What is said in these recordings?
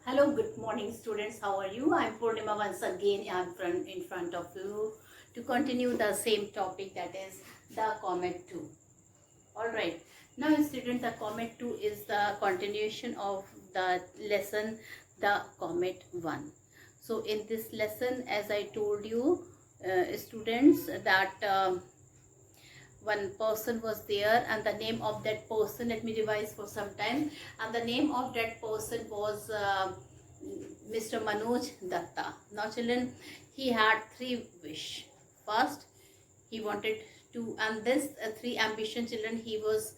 Hello, good morning students. How are you? I'm Purnima once again in front of you to continue the same topic, that is the Comet 2. Alright. Now students, the Comet 2 is the continuation of the lesson the Comet 1. So in this lesson, as I told you students, that one person was there, and the name of that person, let me revise for some time, and the name of that person was Mr. Manoj Datta. Now children, he had three wish. First, he wanted to, and this three ambition children he was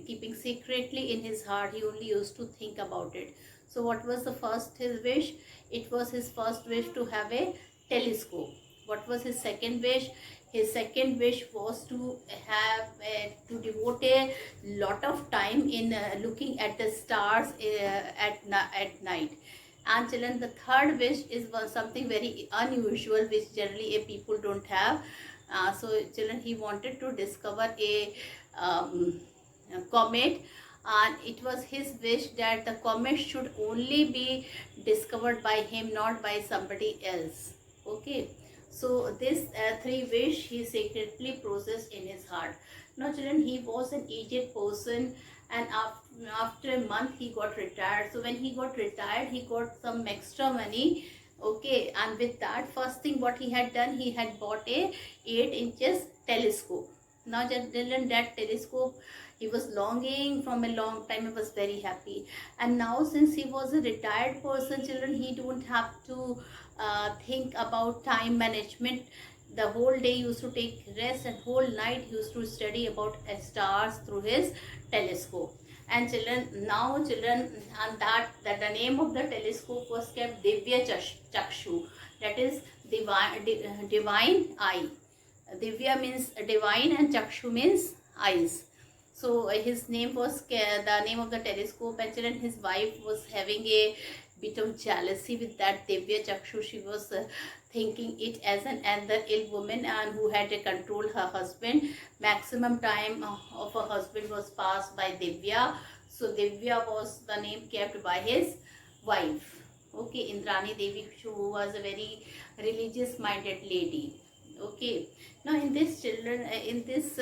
keeping secretly in his heart. He only used to think about it. So what was the first his wish? It was his first wish to have a telescope. What was his second wish? His second wish was to have to devote a lot of time in looking at the stars at night. And children, the third wish is something very unusual, which generally people don't have. So children, he wanted to discover a comet, and it was his wish that the comet should only be discovered by him, not by somebody else. Okay, so this three wish he secretly processed in his heart. Now children, he was an aged person, and after a month he got retired. So when he got retired, he got some extra money. Okay, and with that, first thing what he had done, he had bought a 8 inches telescope. Now children, that telescope he was longing from a long time. He was very happy, and now since he was a retired person, children, he don't have to think about time management. The whole day he used to take rest, and whole night he used to study about stars through his telescope. And children, now children, and that the name of the telescope was kept Divya Chakshu, that is divine eye. Divya means divine and Chakshu means eyes. So his name was the name of the telescope. And children, his wife was having a bit of jealousy with that Divya Chakshu. She was thinking it as another ill woman, and who had to control her husband. Maximum time of her husband was passed by Divya. So Divya was the name kept by his wife. Okay, Indrani Devi, who was a very religious minded lady. Okay, now in this children, in this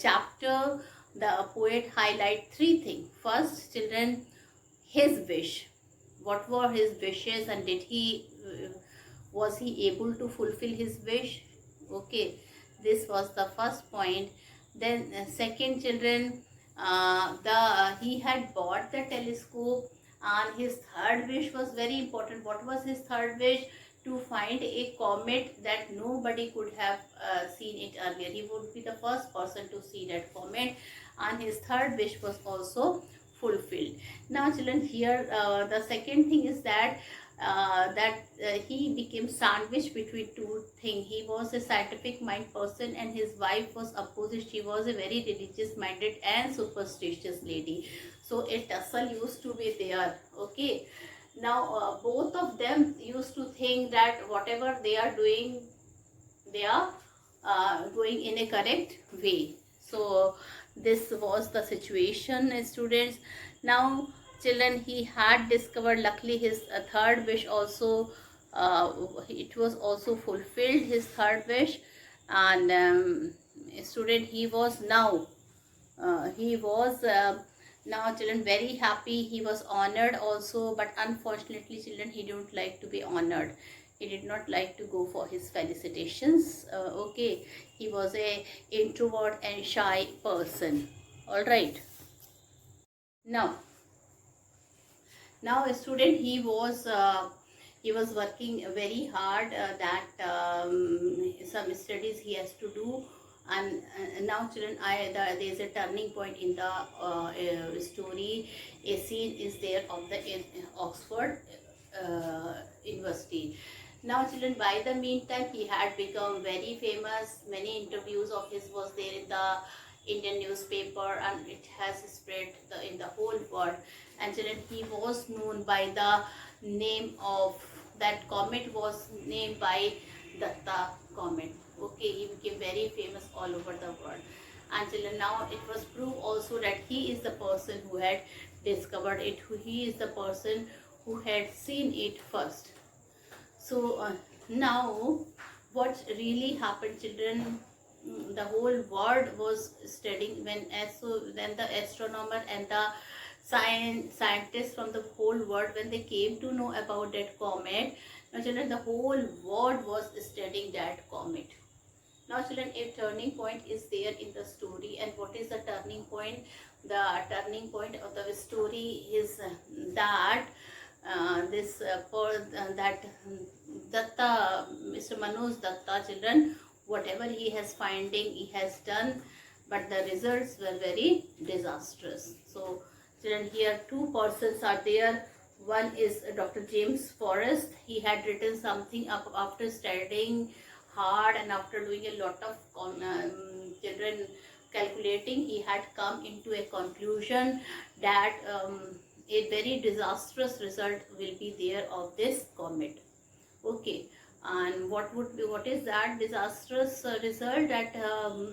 chapter, the poet highlight three things. First, children, his wish. What were his wishes, and did he was he able to fulfill his wish? Okay, this was the first point. Then second, children, he had bought the telescope, and his third wish was very important. What was his third wish? To find a comet that nobody could have seen it earlier. He would be the first person to see that comet, and his third wish was also fulfilled. Now children, here the second thing is that he became sandwiched between two things. He was a scientific mind person, and his wife was opposite. She was a very religious minded and superstitious lady. So a tussle used to be there. Okay, now both of them used to think that whatever they are doing, they are going in a correct way. So this was the situation, students. Now children, he had discovered, luckily his third wish also, it was also fulfilled, his third wish. And student, he was now children very happy. He was honored also, but unfortunately children, he don't like to be honored. He did not like to go for his felicitations. Okay, he was a introvert and shy person. All right. Now a student, he was working very hard, that some studies he has to do. And now children, there is a turning point in the story. A scene is there of the Oxford University. Now children, by the meantime, he had become very famous. Many interviews of his was there in the Indian newspaper, and it has spread in the whole world. And children, he was known by the name of, that comet was named by Datta comet. Okay, he became very famous all over the world. And children, now it was proved also that he is the person who had discovered it. He is the person who had seen it first. So now what really happened, children? The whole world was studying when the astronomer and the scientists from the whole world, when they came to know about that comet. Now children, the whole world was studying that comet. Now children, a turning point is there in the story. And what is the turning point? The turning point of the story is that that Datta, Mr. Manoj Datta, children, whatever he has finding, he has done, but the results were very disastrous. So children, here two persons are there. One is Dr. James Forrest. He had written something up after studying hard and after doing a lot of children calculating. He had come into a conclusion that a very disastrous result will be there of this comet. Okay, and what is that disastrous result? That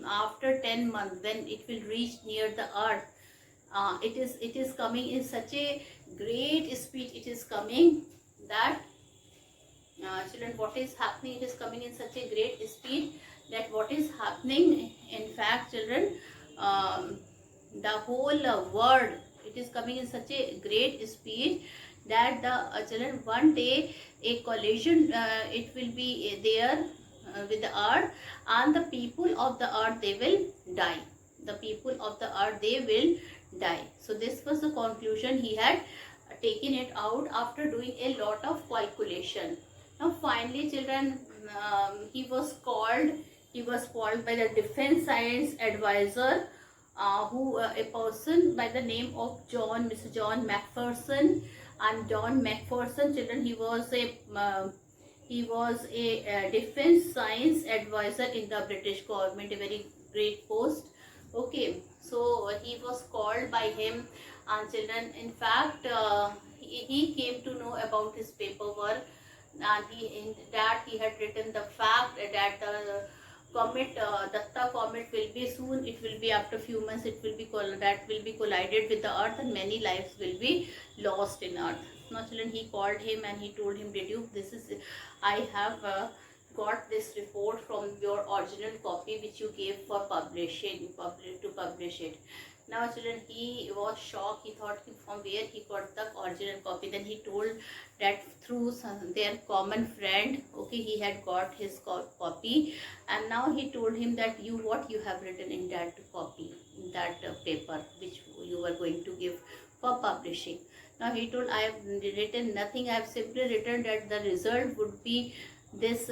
after 10 months, when it will reach near the earth, it is coming in such a great speed. It is coming that children, what is happening? It is coming in such a great speed that what is happening, in fact, children, the whole world, it is coming in such a great speed that the children, one day a collision it will be there with the earth, and the people of the earth, they will die. The people of the earth, they will die. So this was the conclusion he had taken it out after doing a lot of calculation. Now finally children, he was called by the defense science advisor, a person by the name of Mr. John McPherson. And John McPherson, children, he was a defense science advisor in the British government, a very great post. Okay, so he was called by him, and children, in fact, he came to know about his paperwork, and in that he had written the fact that the comet, Datta comet, will be soon. It will be after few months. It will be collided with the earth, and many lives will be lost in earth. Now children, he called him and he told him, did you, I have got this report from your original copy which you gave for to publish it. Now children, he was shocked. He thought from where he got the original copy. Then he told that through their common friend, okay, he had got his copy. And now he told him that what you have written in that copy, in that paper which you were going to give for publishing. Now he told, I have written nothing. I have simply written that the result would be this,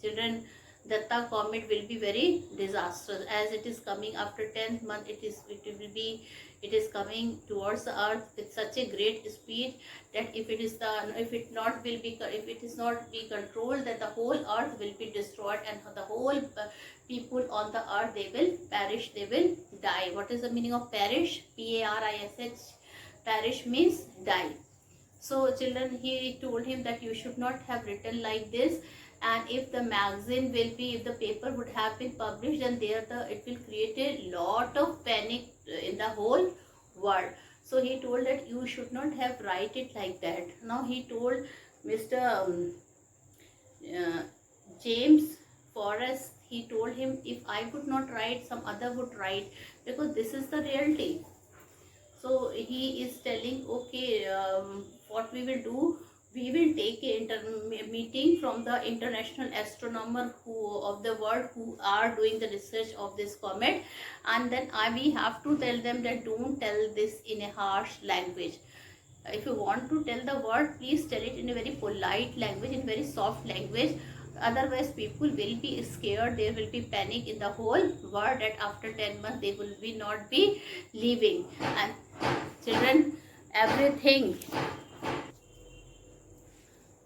children, Datta comet will be very disastrous, as it is coming after 10th month. It is coming towards the earth with such a great speed that if it is not be controlled, then the whole earth will be destroyed, and the whole people on the earth, they will perish, they will die. What is the meaning of perish? P-A-R-I-S-H. Perish means die. So children, he told him that you should not have written like this, and if the magazine will be, if the paper would have been published, then it will create a lot of panic in the whole world. So he told that you should not have write it like that. Now he told Mr. James Forrest, he told him, if I could not write, some other would write, because this is the reality. So he is telling, okay, what we will do, we will take a meeting from the international astronomer of the world who are doing the research of this comet, and then we have to tell them that don't tell this in a harsh language. If you want to tell the word, please tell it in a very polite language, in very soft language. Otherwise people will be scared, there will be panic in the whole world that after 10 months they will not be living. And children, everything,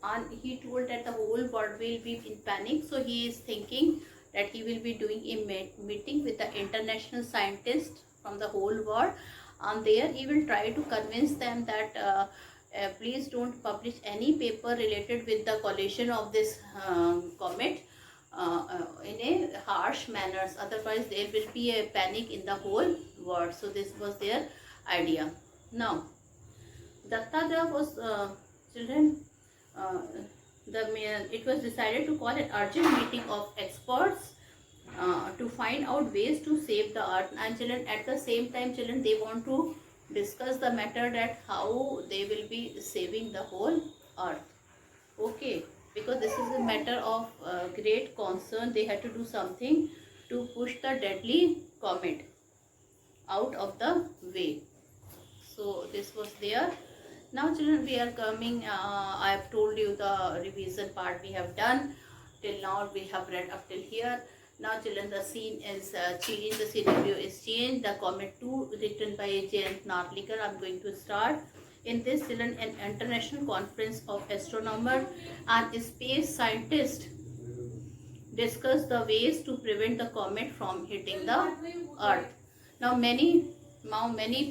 and he told that the whole world will be in panic. So he is thinking that he will be doing a meeting with the international scientists from the whole world, and there he will try to convince them that please don't publish any paper related with the collision of this comet in a harsh manner, otherwise there will be a panic in the whole world. So this was their idea. Now Dattaja was children. Uh, it was decided to call an urgent meeting of experts to find out ways to save the earth. And children, at the same time, children, they want to discuss the matter that how they will be saving the whole earth. Okay, because this is a matter of great concern. They had to do something to push the deadly comet out of the way. So this was there. Now children, we are coming, I have told you the revision part we have done. Till now we have read up till here. Now children, the scene is changed, the scenario is changed. The Comet 2 written by Jayant Narlikar, I am going to start. In this children, an international conference of astronomers and space scientists discuss the ways to prevent the comet from hitting the earth. Now many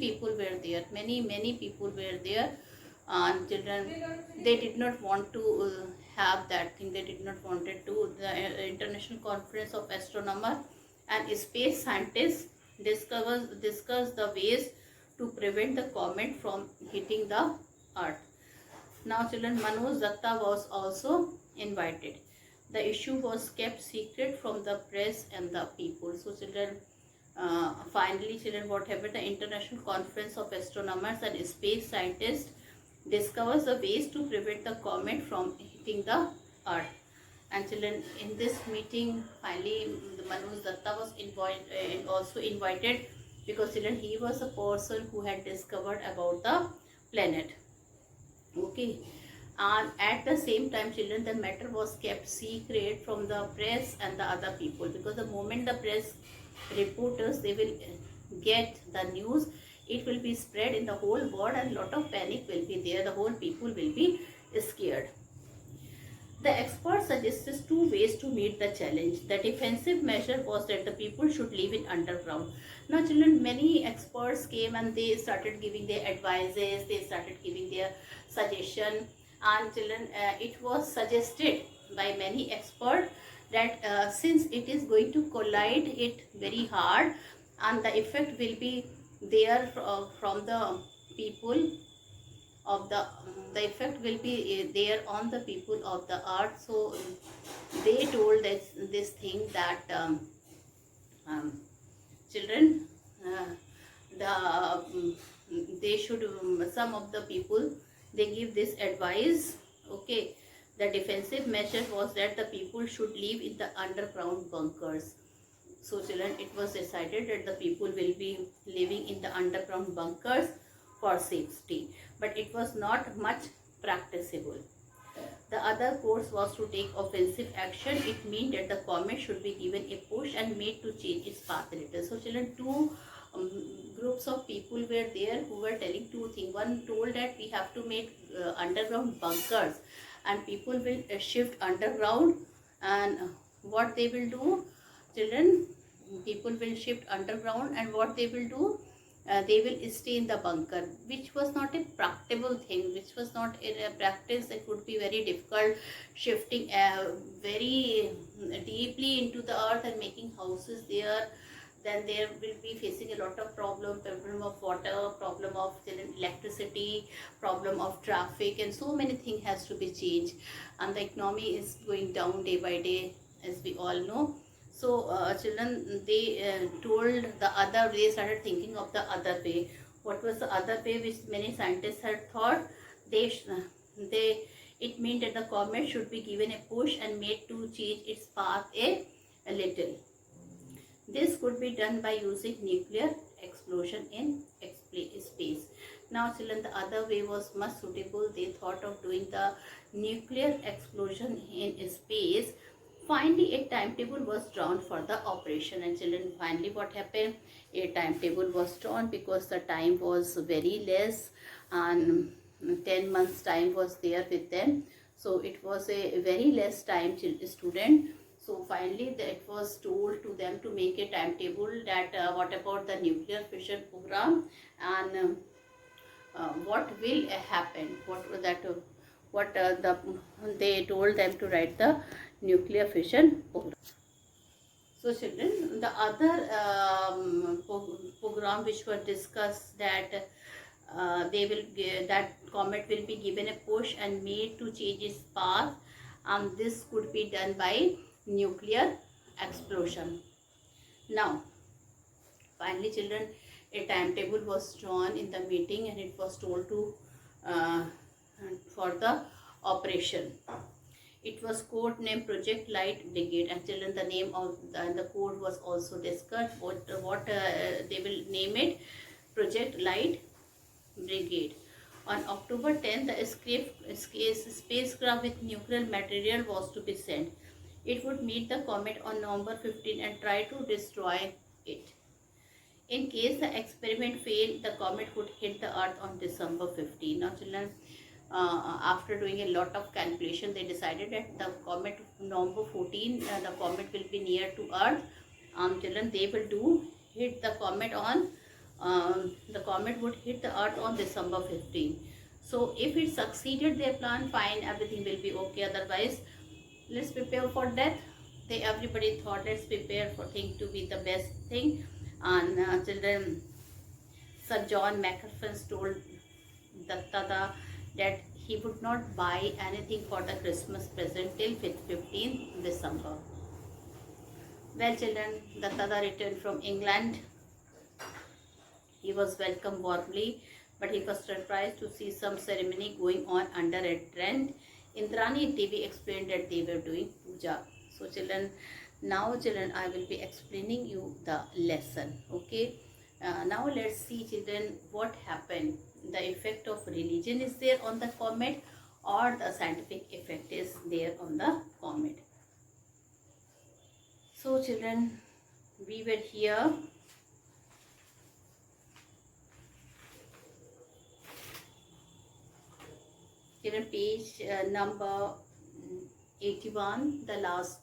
people were there, many people were there, and children, they did not want to have that thing. They did not wanted to. The international conference of astronomers and space scientists discuss the ways to prevent the comet from hitting the earth. Now children, Manoj Datta was also invited. The issue was kept secret from the press and the people. So children, finally children, what happened? The international conference of astronomers and space scientists discovers the ways to prevent the comet from hitting the earth. And children, in this meeting, finally the Manoj Datta was also invited, because children, he was a person who had discovered about the planet. Okay, and at the same time children, the matter was kept secret from the press and the other people, because the moment the press reporters, they will get the news, it will be spread in the whole world and lot of panic will be there. The whole people will be scared. The expert suggested two ways to meet the challenge. The defensive measure was that the people should live in underground. Now children, many experts came and they started giving their advices, they started giving their suggestion, and children, it was suggested by many experts that since it is going to collide it very hard and the effect will be there from the people of the effect will be there on the people of the earth. So they told this thing that children, they should, some of the people, they give this advice. Okay, the defensive measure was that the people should live in the underground bunkers. So children, it was decided that the people will be living in the underground bunkers for safety, but it was not much practicable. The other course was to take offensive action. It means that the comet should be given a push and made to change its path a little. So children, two groups of people were there who were telling two things. One told that we have to make underground bunkers and people will shift underground, and what they will do, children, people will shift underground, and what they will do, they will stay in the bunker, which was not a practicable thing, which was not in a practice. It would be very difficult shifting very deeply into the earth and making houses there. Then there will be facing a lot of problem of water, problem of electricity, problem of traffic, and so many things has to be changed, and the economy is going down day by day, as we all know. So children, they told the other, they started thinking of the other way. What was the other way which many scientists had thought? It meant that the comet should be given a push and made to change its path a little. This could be done by using nuclear explosion in space. Now children, the other way was much suitable. They thought of doing the nuclear explosion in space. Finally, a timetable was drawn for the operation, and children, finally what happened? A timetable was drawn, because the time was very less and 10 months time was there with them. So it was a very less time, student. So finally it was told to them to make a timetable that what about the nuclear fission program, and what will happen, they told them to write the nuclear fission program. So children, the other program which were discussed, that they will that comet will be given a push and made to change its path. This could be done by nuclear explosion. Now, finally, children, a timetable was drawn in the meeting and it was told to uh, for the operation. It was code named Project Light Brigade, and children, the name of the code was also discussed. What they will name it, Project Light Brigade. On October 10th, the spacecraft with nuclear material was to be sent. It would meet the comet on November 15 and try to destroy it. In case the experiment failed, the comet would hit the earth on December 15. Now children, after doing a lot of calculation, they decided that the comet November 14, the comet will be near to earth. Children, they will hit the comet on, the comet would hit the earth on December 15. So if it succeeded their plan, fine, everything will be okay. Otherwise, let's prepare for death. Everybody thought, let's prepare for thing to be the best thing. And children, Sir John Macarthur told Datta that he would not buy anything for the Christmas present till 15th December. Well children, Datta returned from England. He was welcomed warmly, but he was surprised to see some ceremony going on under a tent. Indrani Devi explained that they were doing puja. So children, now children, I will be explaining you the lesson. Okay. Now let's see children what happened. The effect of religion is there on the comet, or the scientific effect is there on the comet. So children, we were here. Children, page number 81, the last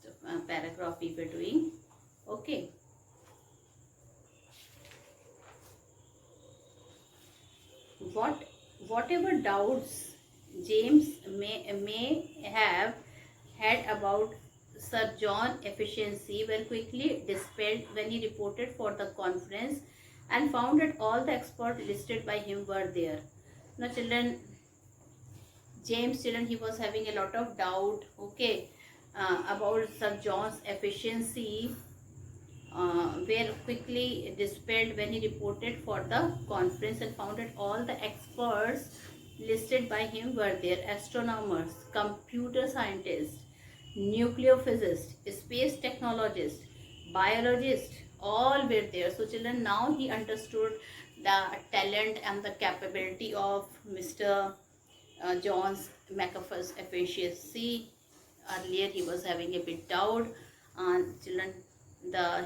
paragraph we were doing. Okay. Whatever doubts James may have had about Sir John's efficiency were quickly dispelled when he reported for the conference and found that all the experts listed by him were there. Now children, James, children, he was having a lot of doubt, okay, about Sir John's efficiency, were quickly dispelled when he reported for the conference and found that all the experts listed by him were there: astronomers, computer scientists, nuclear physicists, space technologists, biologists, all were there. So children, now he understood the talent and the capability of Mr. John Macarthur's efficiency. Earlier he was having a bit doubt, and children,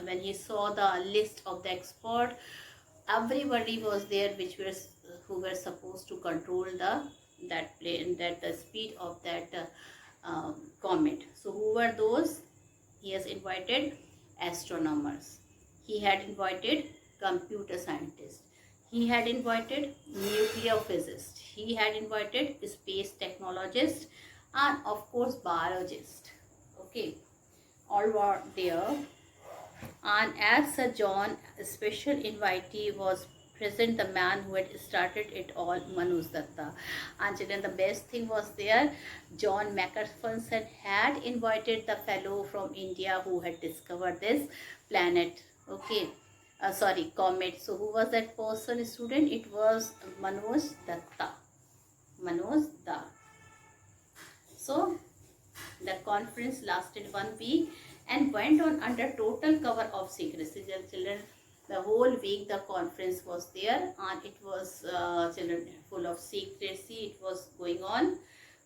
when he saw the list of the expert, everybody was there who were supposed to control that plane, the speed of that comet. So who were those? He has invited astronomers, he had invited computer scientists, he had invited nuclear physicists, he had invited space technologists, and of course biologists. Okay, all were there. And as Sir John, a special invitee was present, the man who had started it all, Manoj Datta. And children, the best thing was there, John Macarthur had invited the fellow from India who had discovered this planet. Okay, comet. So who was that person, student? It was Manoj Datta. Manoj Datta. So the conference lasted 1 week and went on under total cover of secrecy. Children, the whole week the conference was there, and it was children, full of secrecy. It was going on.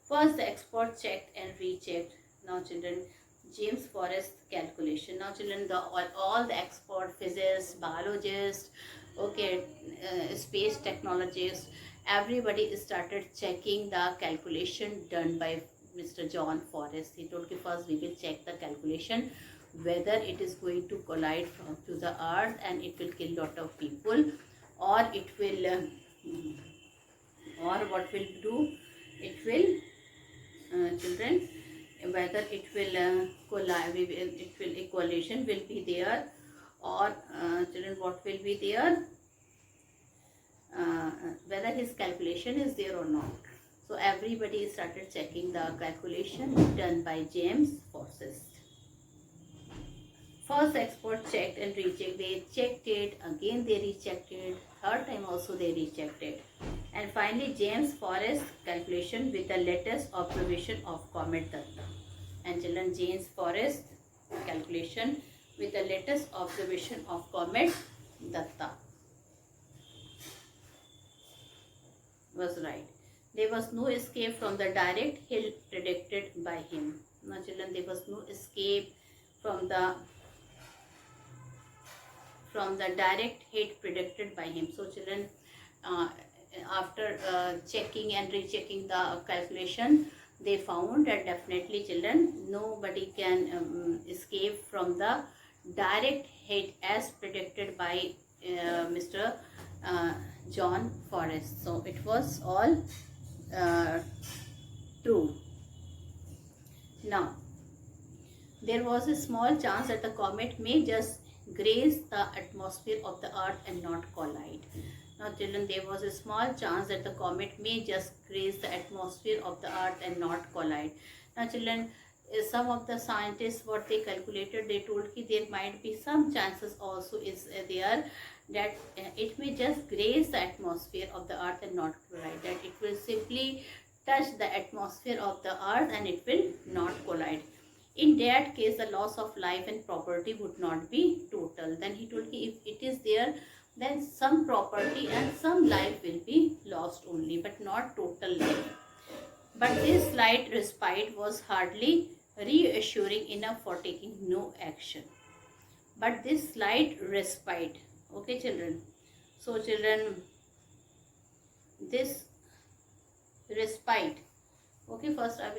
First the expert checked and rechecked. Now children, James Forrest calculation. Now children, all the expert physicists, biologists, okay, space technologists, everybody started checking the calculation done by Mr. John Forrest. He told, first we will check the calculation whether it is going to collide to the earth and it will kill lot of people, or it will or what will do, it will children, whether it will collide, a collision will be there, or children, what will be there, whether his calculation is there or not. So everybody started checking the calculation done by James Forsyth. First expert checked and rechecked. They checked it, again they rechecked, third time also they rechecked. And finally James Forsyth calculation with the latest observation of comet Datta. And children, James Forsyth calculation with the latest observation of comet Datta was right. There was no escape from the direct hit predicted by him. Now children, there was no escape from the direct hit predicted by him. So children, after checking and rechecking the calculation, they found that definitely children, nobody can escape from the direct hit as predicted by Mr. John Forsyth. So it was all true. Now there was a small chance that the comet may just graze the atmosphere of the earth and not collide. Now children, there was a small chance that the comet may just graze the atmosphere of the earth and not collide. Now children, some of the scientists, what they calculated, they told that there might be some chances also is there that it may just graze the atmosphere of the earth and not collide, that it will simply touch the atmosphere of the earth and it will not collide. In that case, the loss of life and property would not be total. Then he told if it is there, then some property and some life will be lost only, but not total life. But this slight respite was hardly reassuring enough for taking no action. But this slight respite, okay children. So children, this respite, okay, first I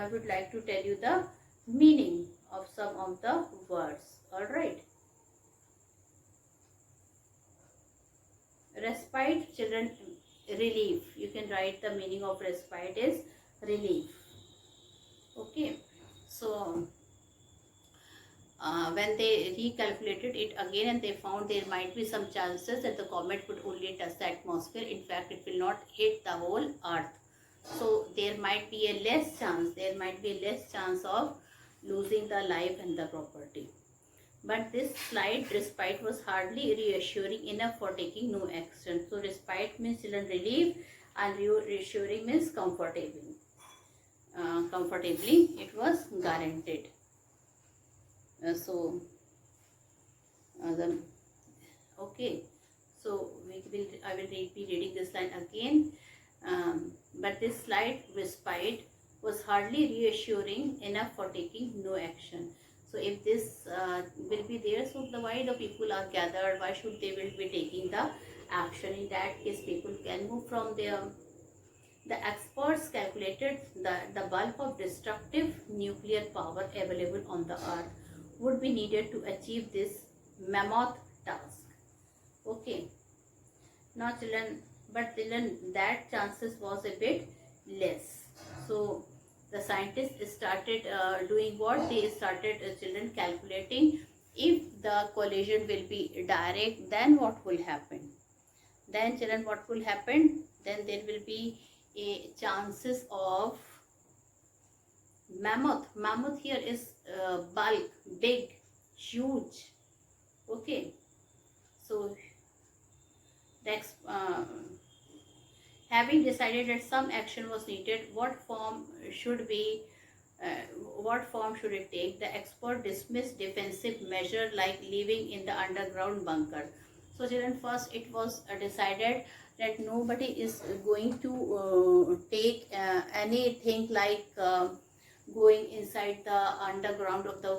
would like to tell you the meaning of some of the words. All right. Respite, children, relief. You can write the meaning of respite is relief. Okay. So when they recalculated it again and they found there might be some chances that the comet would only touch the atmosphere. In fact, it will not hit the whole earth. So there might be a less chance of losing the life and the property. But this slight respite was hardly reassuring enough for taking no action. So respite means children relief and reassuring means comfortably. Comfortably it was guaranteed. Okay. So I will be reading this line again. But this slight respite was hardly reassuring enough for taking no action. So if this will be there, so why the people are gathered? Why should they will be taking the action? In that case, people can move from there. The experts calculated the bulk of destructive nuclear power available on the earth would be needed to achieve this mammoth task. Okay. Now children, but children, that chances was a bit less. So the scientists started doing what? They started children calculating if the collision will be direct, then what will happen? Then children, what will happen? Then there will be a chances of mammoth. Mammoth here is bulk, big, huge. Okay. So next, having decided that some action was needed, what form should it take? The expert dismissed defensive measure like living in the underground bunker. So children, first it was decided that nobody is going to take anything like going inside the underground of the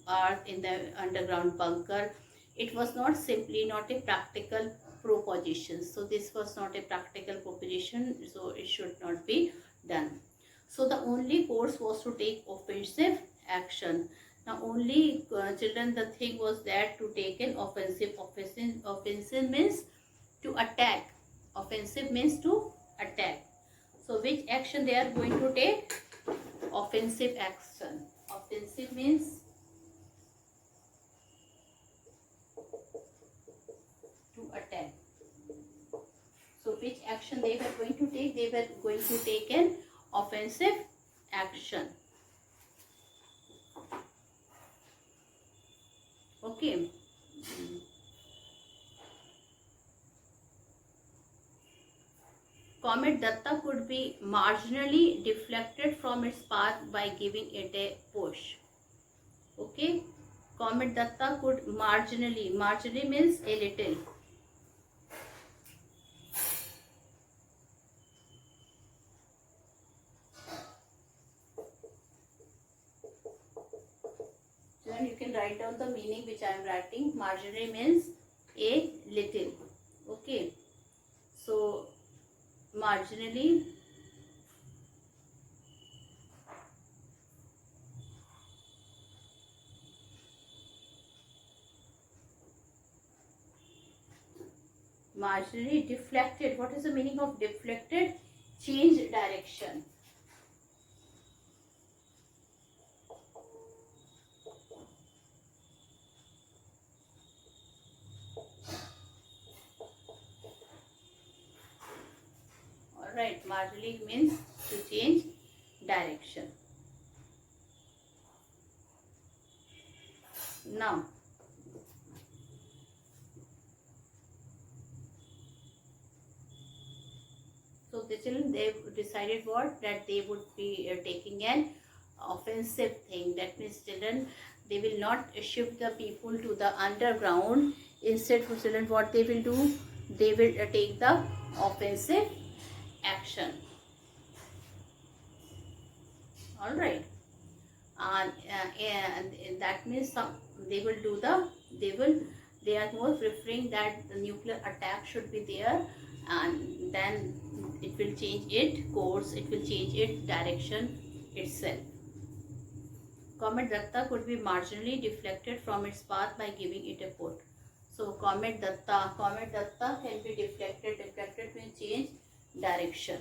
earth in the underground bunker. It was not a practical proposition. So this was not a practical proposition, so it should not be done. So the only course was to take offensive action. Now only children, the thing was that to take an offensive. Offensive means to attack. Offensive means to attack. So which action they are going to take? Offensive action. Offensive means to attack. So which action they were going to take? They were going to take an offensive action. Okay. Comet Datta could be marginally deflected from its path by giving it a push. Okay. Comet Datta could marginally means a little. Then you can write down the meaning which I am writing. Marginally means a little. Okay. So marginally deflected. What is the meaning of deflected? Change direction. Alright, marginally means to change direction. Now, so the children, they decided what? That they would be taking an offensive thing. That means children, they will not shift the people to the underground. Instead, for children, what they will do? They will take the offensive action. All right. And that means they will do they are more preferring that the nuclear attack should be there, and then it will change its course, it will change its direction itself. Comet Datta could be marginally deflected from its path by giving it a push. So Comet Datta can be deflected. Deflected means change direction.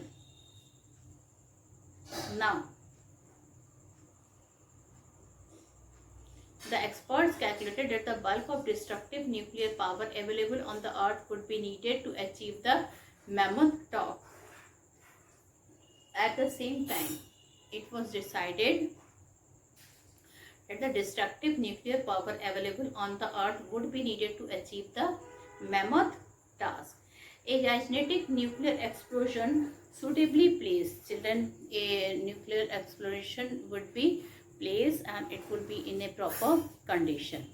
Now, the experts calculated that the bulk of destructive nuclear power available on the earth would be needed to achieve the mammoth task. At the same time, it was decided that the destructive nuclear power available on the earth would be needed to achieve the mammoth task. A gigantic nuclear explosion suitably placed. Children, a nuclear explosion would be placed and it would be in a proper condition.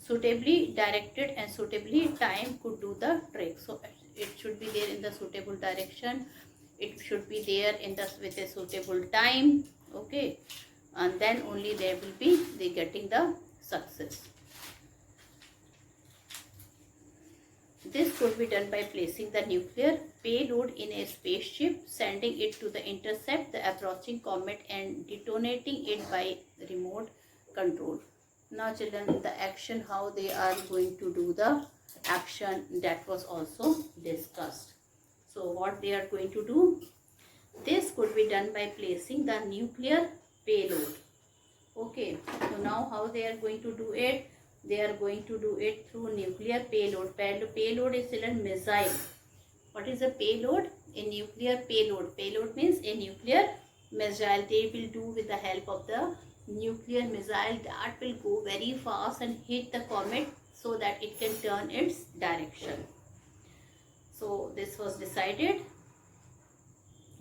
Suitably directed and suitably timed could do the trick. So it should be there in the suitable direction. It should be there in the with a suitable time. Okay, and then only they will be getting the success. This could be done by placing the nuclear payload in a spaceship, sending it to intercept the approaching comet and detonating it by remote control. Now children, the action, how they are going to do the action, that was also discussed. So what they are going to do? This could be done by placing the nuclear payload. Okay, so now how they are going to do it? They are going to do it through nuclear payload. Payload is still a missile. What is a payload? A nuclear payload. Payload means a nuclear missile. They will do with the help of the nuclear missile that will go very fast and hit the comet so that it can turn its direction. So this was decided.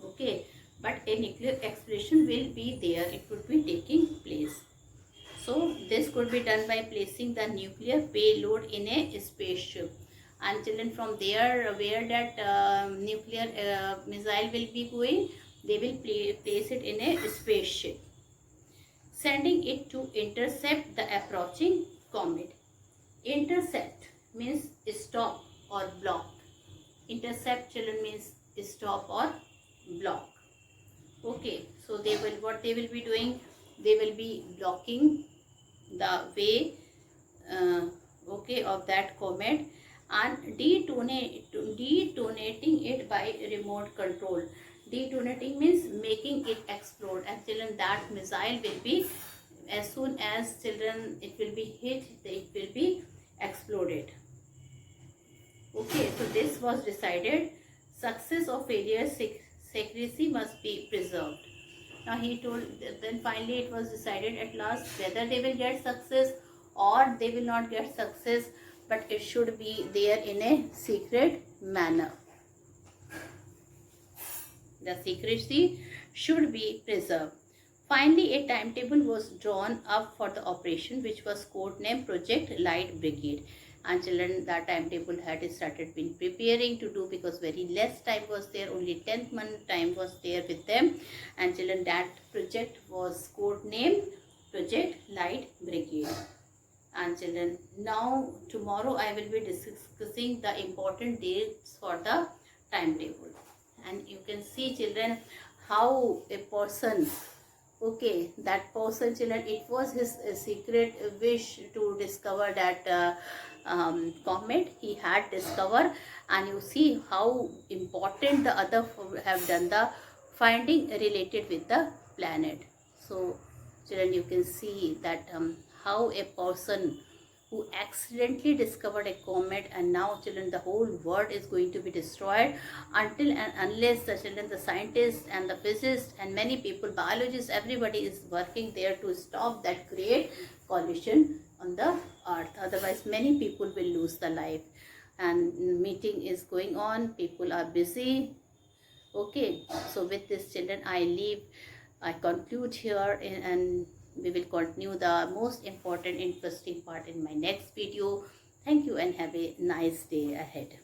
Okay, but a nuclear explosion will be there. It would be taking place. So this could be done by placing the nuclear payload in a spaceship. And children, from there where that nuclear missile will be going, they will place it in a spaceship, sending it to intercept the approaching comet. Intercept means stop or block. Intercept, children, means stop or block. Okay, so they will, what they will be doing? They will be blocking the way okay, of that comet and detonating it by remote control. Detonating means making it explode, and children, that missile will be, as soon as children it will be hit, it will be exploded. Okay, so this was decided. Success or failure, secrecy must be preserved. Now he told, then finally it was decided at last whether they will get success or they will not get success, but it should be there in a secret manner. The secrecy should be preserved. Finally, a timetable was drawn up for the operation, which was codenamed Project Light Brigade. And children, that timetable had started been preparing to do, because very less time was there, only 10th month time was there with them. And children, that project was codenamed Project Light Brigade. And children, now tomorrow I will be discussing the important dates for the timetable. And you can see, children, how a person, okay, that person, children, it was his secret wish to discover that comet he had discovered. And you see how important the other have done the finding related with the planet. So children, you can see that how a person who accidentally discovered a comet, and now children, the whole world is going to be destroyed until and unless the children, the scientists and the physicists and many people, biologists, everybody is working there to stop that great collision on the earth. Otherwise many people will lose the life. And meeting is going on, people are busy. Okay, so with this, children, I conclude here, and we will continue the most important interesting part in my next video. Thank you and have a nice day ahead.